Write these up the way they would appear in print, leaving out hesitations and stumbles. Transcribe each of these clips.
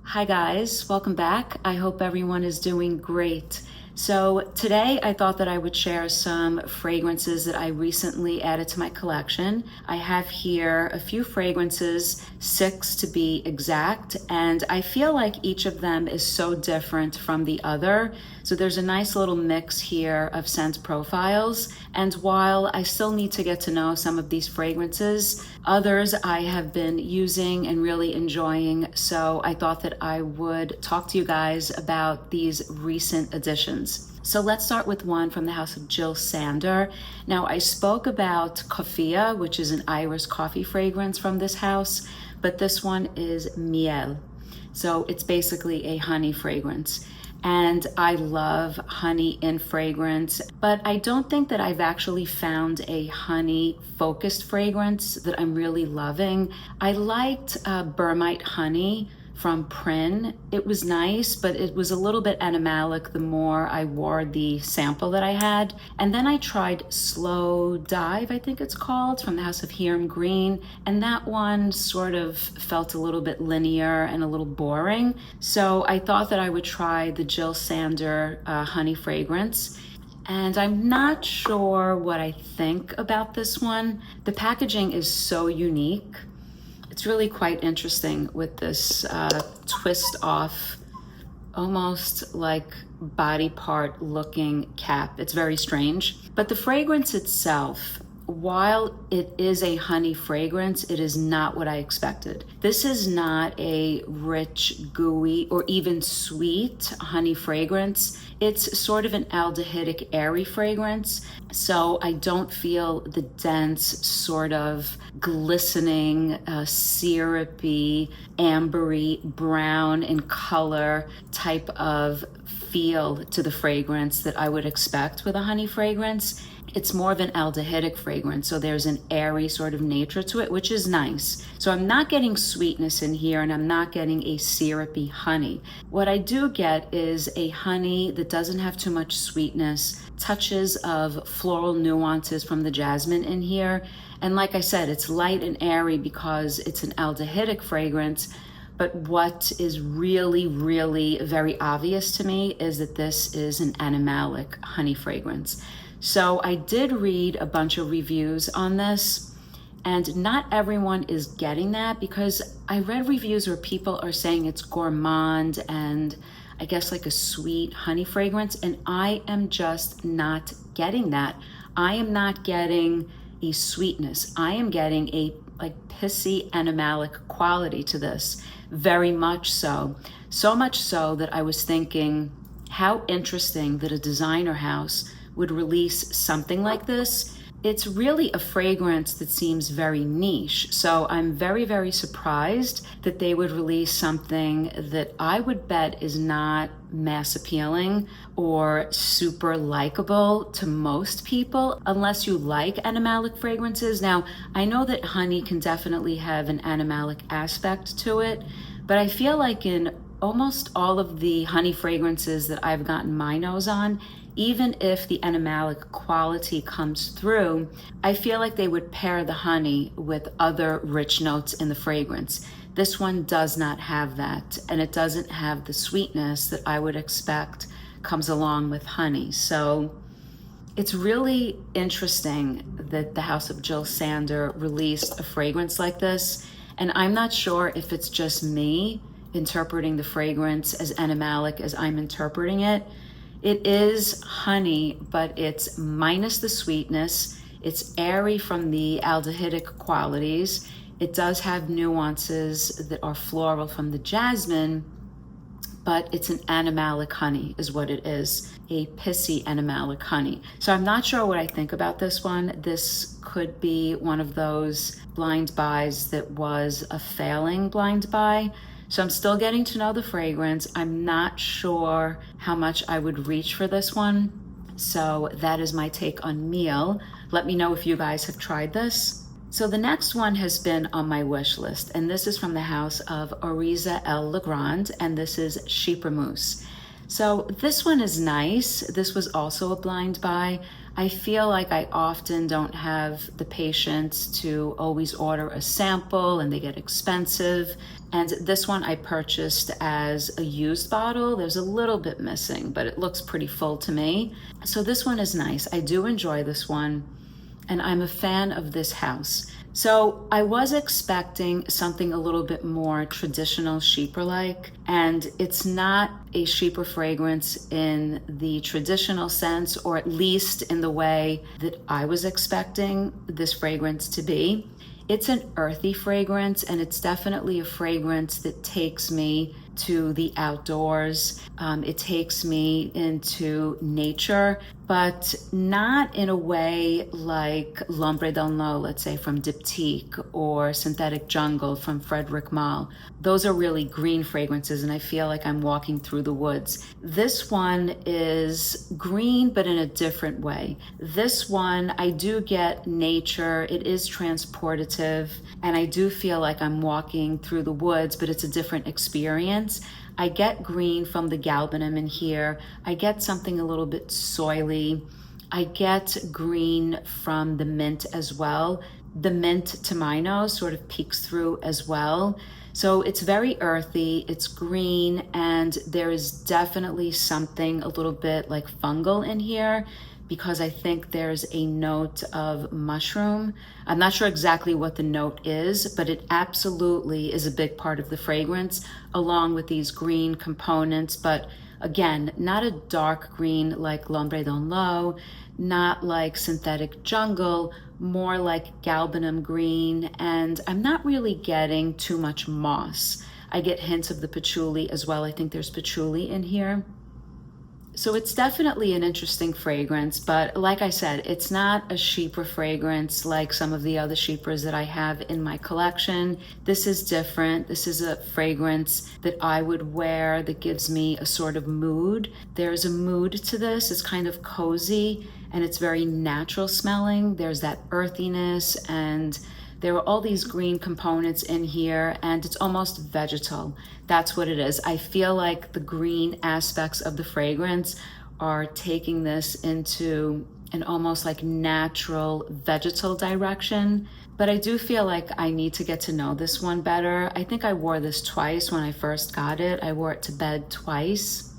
Hi guys, welcome back. I hope everyone is doing great. So today I thought that I would share some fragrances that I recently added to my collection. I have here a few fragrances, 6 to be exact, and I feel like each of them is so different from the other. So there's a nice little mix here of scent profiles. And while I still need to get to know some of these fragrances, others I have been using and really enjoying. So I thought that I would talk to you guys about these recent additions. So let's start with one from the house of Jil Sander. Now I spoke about Coffea, which is an Irish coffee fragrance from this house, but this one is Miel. So it's basically a honey fragrance. And I love honey in fragrance, but I don't think that I've actually found a honey focused fragrance that I'm really loving. I liked Bermite Honey from Prin. It was nice, but it was a little bit animalic the more I wore the sample that I had. And then I tried Slow Dive, I think it's called, from the house of Hermes Green. And that one sort of felt a little bit linear and a little boring. So I thought that I would try the Jil Sander honey fragrance. And I'm not sure what I think about this one. The packaging is so unique. It's really quite interesting with this twist off, almost like body part looking cap. It's very strange. But the fragrance itself, while it is a honey fragrance, it is not what I expected. This is not a rich, gooey, or even sweet honey fragrance. It's sort of an aldehydic, airy fragrance. So I don't feel the dense, sort of glistening, syrupy, ambery, brown in color type of feel to the fragrance that I would expect with a honey fragrance. It's more of an aldehydic fragrance, so there's an airy sort of nature to it, which is nice. So I'm not getting sweetness in here, and I'm not getting a syrupy honey. What I do get is a honey that doesn't have too much sweetness, touches of floral nuances from the jasmine in here. And like I said, it's light and airy because it's an aldehydic fragrance. But what is really, really very obvious to me is that this is an animalic honey fragrance. So I did read a bunch of reviews on this, and not everyone is getting that, because I read reviews where people are saying it's gourmand and I guess like a sweet honey fragrance, and I am just not getting that. I am not getting a sweetness. I am getting a like pissy animalic quality to this, very much so. So much so that I was thinking how interesting that a designer house would release something like this. It's really a fragrance that seems very niche. So I'm very, very surprised that they would release something that I would bet is not mass appealing or super likable to most people, unless you like animalic fragrances. Now, I know that honey can definitely have an animalic aspect to it, but I feel like in almost all of the honey fragrances that I've gotten my nose on, even if the animalic quality comes through, I feel like they would pair the honey with other rich notes in the fragrance. This one does not have that, and it doesn't have the sweetness that I would expect comes along with honey. So it's really interesting that the house of Jil Sander released a fragrance like this, and I'm not sure if it's just me interpreting the fragrance as animalic as I'm interpreting it. It is honey, but it's minus the sweetness. It's airy from the aldehydic qualities. It does have nuances that are floral from the jasmine, but it's an animalic honey is what it is, a pissy animalic honey. So I'm not sure what I think about this one. This could be one of those blind buys that was a failing blind buy. So I'm still getting to know the fragrance. I'm not sure how much I would reach for this one. So that is my take on Miel. Let me know if you guys have tried this. So the next one has been on my wish list, and this is from the house of Oriza LeGrand, and this is Chypre Mousse. So this one is nice. This was also a blind buy. I feel like I often don't have the patience to always order a sample and they get expensive. And this one I purchased as a used bottle. There's a little bit missing, but it looks pretty full to me. So this one is nice. I do enjoy this one, and I'm a fan of this house. So I was expecting something a little bit more traditional Chypre-like, and it's not a Chypre fragrance in the traditional sense, or at least in the way that I was expecting this fragrance to be. It's an earthy fragrance, and it's definitely a fragrance that takes me to the outdoors. It takes me into nature, but not in a way like L'Ambre dans l'eau, let's say from Diptyque, or Synthetic Jungle from Frederic Malle. Those are really green fragrances, and I feel like I'm walking through the woods. This one is green, but in a different way. This one, I do get nature. It is transportative, and I do feel like I'm walking through the woods, but it's a different experience. I get green from the galbanum in here. I get something a little bit soily. I get green from the mint as well. The mint to my nose sort of peeks through as well. So it's very earthy, it's green, and there is definitely something a little bit like fungal in here, because I think there's a note of mushroom. I'm not sure exactly what the note is, but it absolutely is a big part of the fragrance, along with these green components. But again, not a dark green like L'Ambre dans l'eau, not like Synthetic Jungle, more like galbanum green, and I'm not really getting too much moss. I get hints of the patchouli as well. I think there's patchouli in here. So it's definitely an interesting fragrance, but like I said, it's not a Chypre fragrance like some of the other Chypres that I have in my collection. This is different. This is a fragrance that I would wear that gives me a sort of mood. There's a mood to this. It's kind of cozy, and it's very natural smelling. There's that earthiness, and there are all these green components in here, and it's almost vegetal. That's what it is. I feel like the green aspects of the fragrance are taking this into an almost like natural vegetal direction. But I do feel like I need to get to know this one better. I think I wore this twice when I first got it. I wore it to bed twice.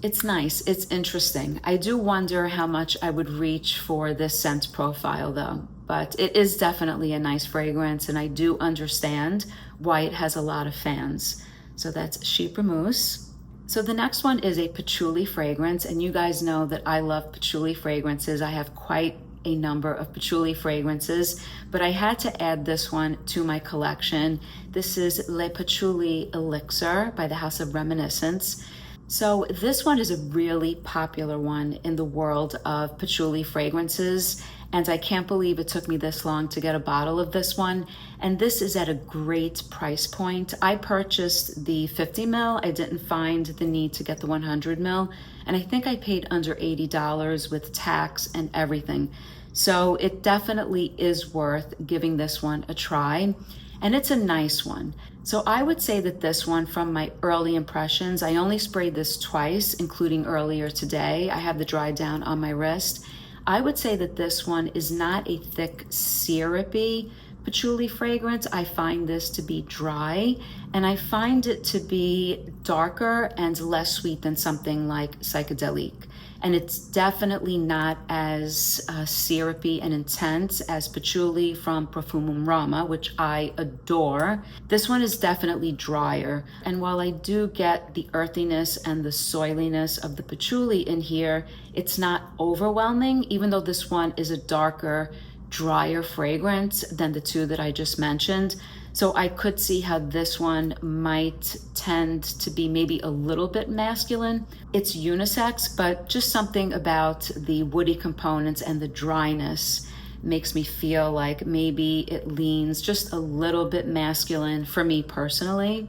It's nice, it's interesting. I do wonder how much I would reach for this scent profile though. But it is definitely a nice fragrance, and I do understand why it has a lot of fans. So that's Chypre Mousse. So the next one is a patchouli fragrance, and you guys know that I love patchouli fragrances. I have quite a number of patchouli fragrances, but I had to add this one to my collection. This is Le Patchouli Elixir by the House of Reminiscence. So this one is a really popular one in the world of patchouli fragrances, and I can't believe it took me this long to get a bottle of this one. And this is at a great price point. I purchased the 50 ml. I didn't find the need to get the 100 ml. And I think I paid under $80 with tax and everything. So it definitely is worth giving this one a try. And it's a nice one. So I would say that this one, from my early impressions, I only sprayed this twice, including earlier today. I have the dry down on my wrist. I would say that this one is not a thick, syrupy patchouli fragrance. I find this to be dry, and I find it to be darker and less sweet than something like Psychedelique. And it's definitely not as syrupy and intense as patchouli from Profumum Roma, which I adore. This one is definitely drier. And while I do get the earthiness and the soiliness of the patchouli in here, it's not overwhelming, even though this one is a darker, drier fragrance than the two that I just mentioned. So I could see how this one might tend to be maybe a little bit masculine. It's unisex, but just something about the woody components and the dryness makes me feel like maybe it leans just a little bit masculine for me personally.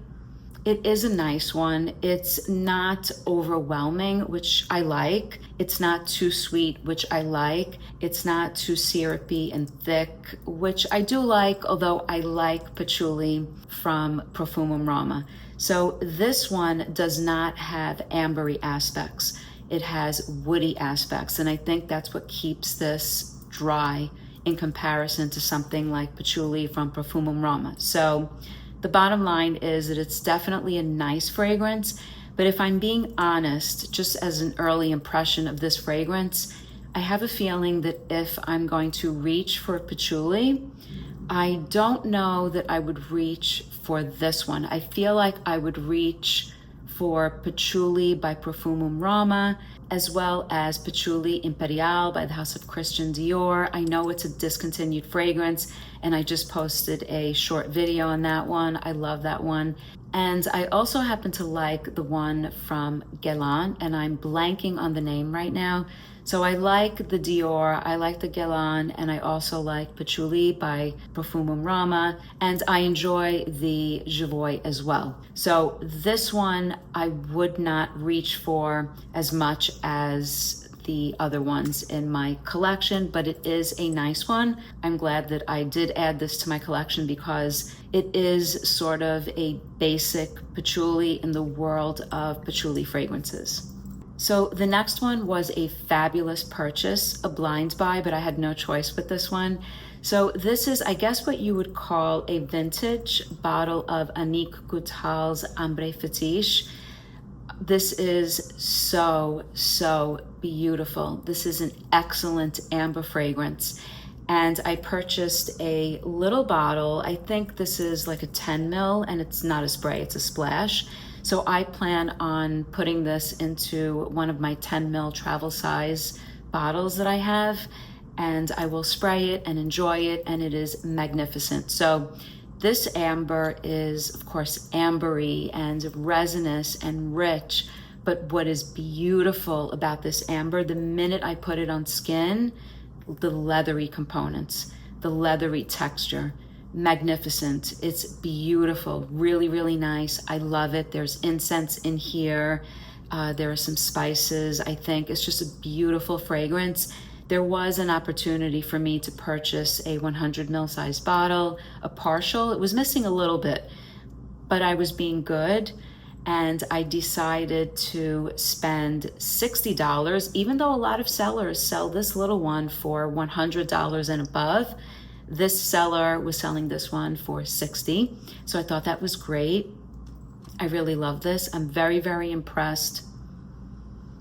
It is a nice one. It's not overwhelming, which I like. It's not too sweet, which I like. It's not too syrupy and thick, which I do like, although I like patchouli from Profumum Roma. So this one does not have ambery aspects. it has woody aspects, and I think that's what keeps this dry in comparison to something like patchouli from Parfumum Roma. So the bottom line is that it's definitely a nice fragrance, but if I'm being honest, just as an early impression of this fragrance, I have a feeling that if I'm going to reach for patchouli, I don't know that I would reach for this one. I feel like I would reach for Patchouli by Parfumum Roma, as well as Patchouli Imperial by the House of Christian Dior. I know it's a discontinued fragrance, and I just posted a short video on that one. I love that one. And I also happen to like the one from Guerlain, and I'm blanking on the name right now. So I like the Dior, I like the Guerlain, and I also like Patchouli by Parfumum Roma, and I enjoy the Javoy as well. So this one I would not reach for as much as the other ones in my collection, but it is a nice one. I'm glad that I did add this to my collection because it is sort of a basic patchouli in the world of patchouli fragrances. So the next one was a fabulous purchase, a blind buy, but I had no choice with this one. So this is, I guess, what you would call a vintage bottle of Annick Goutal's Ambre Fétiche. This is so, so beautiful. This is an excellent amber fragrance. And I purchased a little bottle. I think this is like a 10 ml, and it's not a spray, it's a splash. So I plan on putting this into one of my 10 ml travel size bottles that I have, and I will spray it and enjoy it, and it is magnificent. So this amber is, of course, ambery and resinous and rich, but what is beautiful about this amber, the minute I put it on skin, the leathery components, the leathery texture, magnificent. It's beautiful, really, really nice. I love it. There's incense in here. There are some spices, I think. It's just a beautiful fragrance. There was an opportunity for me to purchase a 100 ml size bottle, a partial. It was missing a little bit, but I was being good, and I decided to spend $60, even though a lot of sellers sell this little one for $100 and above. This seller was selling this one for $60, so I thought that was great. I really love this. I'm very, very impressed.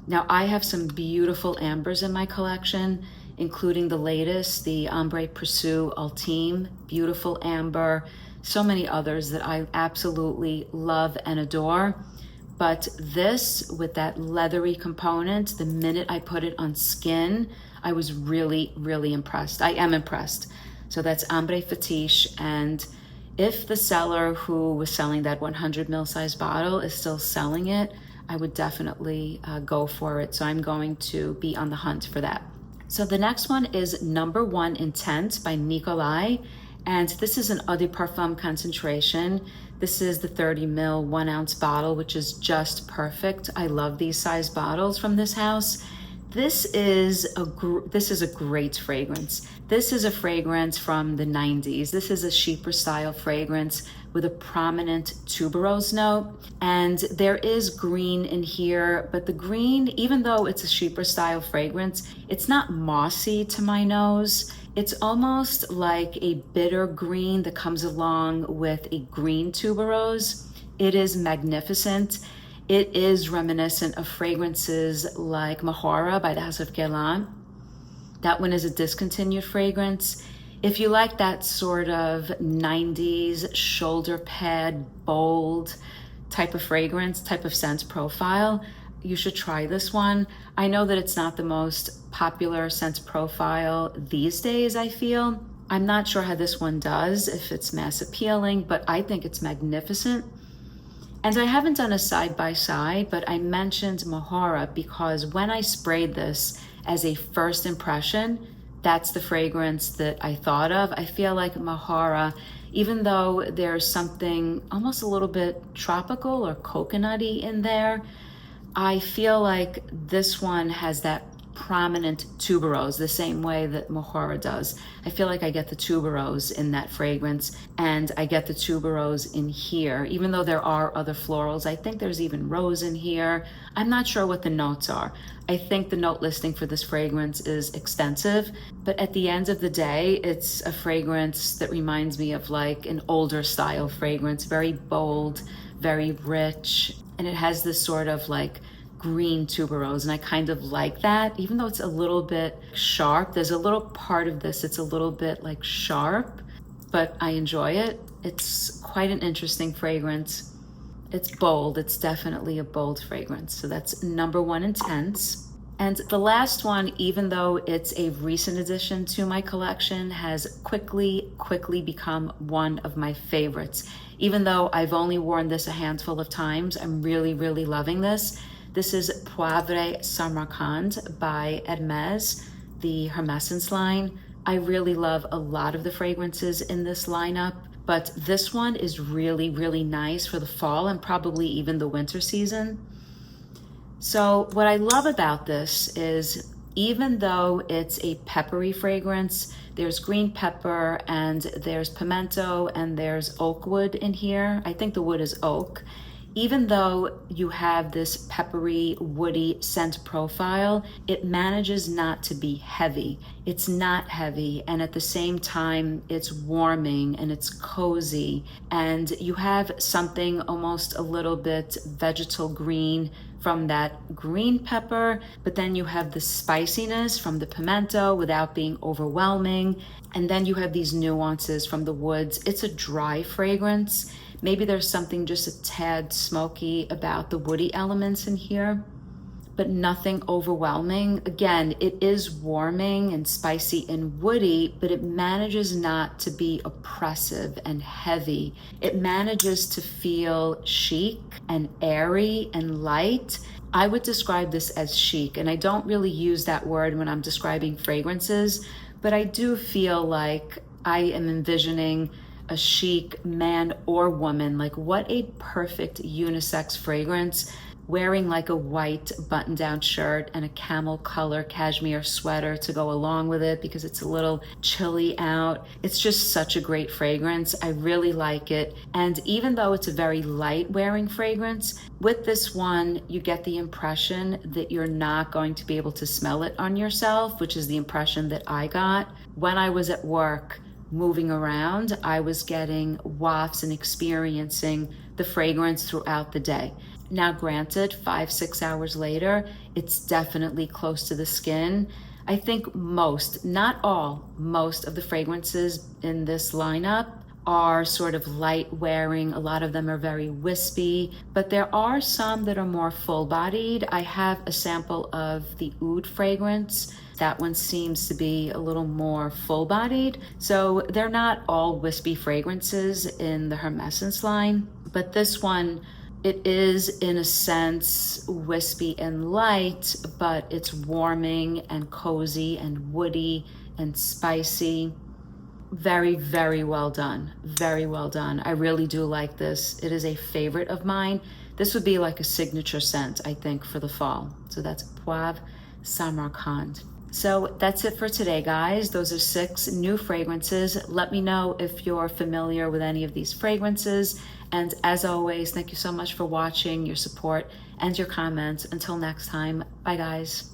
Now, I have some beautiful ambers in my collection, including the latest, the Ambre Pursuit Ultime, beautiful amber, so many others that I absolutely love and adore. But this, with that leathery component, the minute I put it on skin, I was really, really impressed. I am impressed. So that's Ambre Fetiche, and if the seller who was selling that 100 ml size bottle is still selling it, I would definitely go for it. So I'm going to be on the hunt for that. So the next one is Number 1 Intense by Nicolai, and this is an Eau de Parfum concentration. This is the 30 ml 1 ounce bottle, which is just perfect. I love these size bottles from this house. This is a great fragrance. This is a fragrance from the 90s. This is a Chypre style fragrance with a prominent tuberose note. And there is green in here, but the green, even though it's a Chypre style fragrance, it's not mossy to my nose. It's almost like a bitter green that comes along with a green tuberose. It is magnificent. It is reminiscent of fragrances like Mahora by the House of Guerlain. That one is a discontinued fragrance. If you like that sort of 90s shoulder pad, bold type of fragrance, type of scent profile, you should try this one. I know that it's not the most popular scent profile these days, I feel. I'm not sure how this one does, if it's mass appealing, but I think it's magnificent. And I haven't done a side-by-side, but I mentioned Mahora because when I sprayed this as a first impression, that's the fragrance that I thought of. I feel like Mahora, even though there's something almost a little bit tropical or coconutty in there, I feel like this one has that prominent tuberose, the same way that Mohora does. I feel like I get the tuberose in that fragrance, and I get the tuberose in here, even though there are other florals. I think there's even rose in here. I'm not sure what the notes are. I think the note listing for this fragrance is extensive, but at the end of the day, it's a fragrance that reminds me of like an older style fragrance, very bold, very rich, and it has this sort of like green tuberose, and I kind of like that, even though it's a little bit sharp. There's a little part of this, it's a little bit like sharp, but I enjoy it. It's quite an interesting fragrance. It's bold, it's definitely a bold fragrance. So that's number 1, Intense. And the last one, even though it's a recent addition to my collection, has quickly become one of my favorites. Even though I've only worn this a handful of times, I'm really loving this. This is Poivre Samarcande by Hermes, the Reminiscence line. I really love a lot of the fragrances in this lineup, but this one is really nice for the fall and probably even the winter season. So what I love about this is, even though it's a peppery fragrance, there's green pepper and there's pimento and there's oak wood in here. I think the wood is oak. Even though you have this peppery, woody scent profile, it manages not to be heavy. It's not heavy, and at the same time, it's warming and it's cozy. And you have something almost a little bit vegetal green from that green pepper, but then you have the spiciness from the pimento without being overwhelming. And then you have these nuances from the woods. It's a dry fragrance. Maybe there's something just a tad smoky about the woody elements in here, but nothing overwhelming. Again, it is warming and spicy and woody, but it manages not to be oppressive and heavy. It manages to feel chic and airy and light. I would describe this as chic, and I don't really use that word when I'm describing fragrances, but I do feel like I am envisioning a chic man or woman. Like, what a perfect unisex fragrance, wearing like a white button-down shirt and a camel color cashmere sweater to go along with it because it's a little chilly out. It's just such a great fragrance. I really like it. And even though it's a very light wearing fragrance, with this one, you get the impression that you're not going to be able to smell it on yourself, which is the impression that I got. When I was at work, moving around, I was getting wafts and experiencing the fragrance throughout the day. Now granted, 5-6 hours later, it's definitely close to the skin. I think most, not all, most of the fragrances in this lineup are sort of light wearing. A lot of them are very wispy, but there are some that are more full bodied. I have a sample of the oud fragrance. That one seems to be a little more full-bodied. So they're not all wispy fragrances in the Hermescence line, but this one, it is in a sense wispy and light, but it's warming and cozy and woody and spicy. Very well done. Very well done. I really do like this. It is a favorite of mine. This would be like a signature scent, I think, for the fall. So that's Poivre Samarcande. So that's it for today, guys. Those are 6 new fragrances. Let me know if you're familiar with any of these fragrances. And as always, thank you so much for watching, your support, and your comments. Until next time, bye guys.